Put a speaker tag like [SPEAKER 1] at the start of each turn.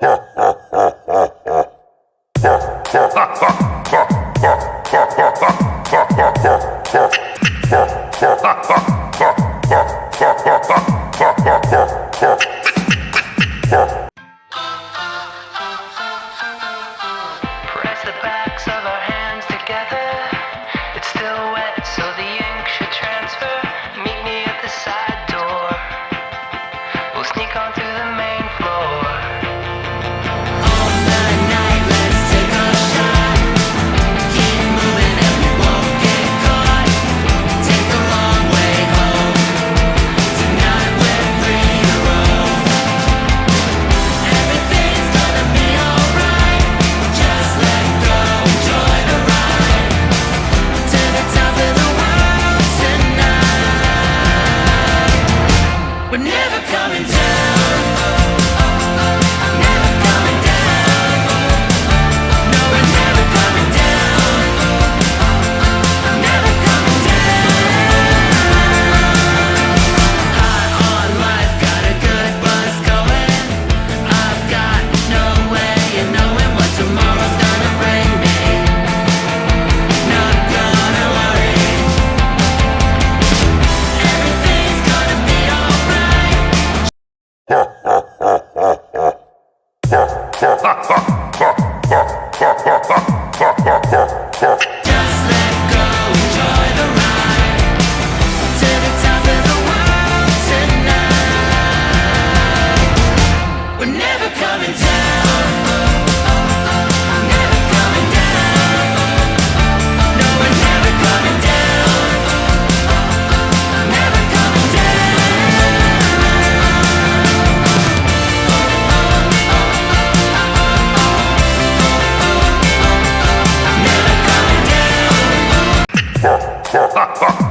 [SPEAKER 1] Press the backs of our hands together. It's still wet, so the ink should transfer. Meet me at the side door. We'll sneak on through the main floor. All night, let's take a shot. Keep moving and we won't get caught. Take a long way home. Tonight we're free to roam. Everything's gonna be alright. Just let go, enjoy the ride. To the top of the world tonight. We're never coming down. Never coming down. No, we're never coming down. Never coming down. High on life, got a good buzz going. I've got no way of knowing what tomorrow's gonna bring me. Not gonna worry. Everything's gonna be alright. Just let go, enjoy the ride. To the top of the world tonight. We're never coming down. Never coming down. No, we're never coming down. Never coming down. Never coming down.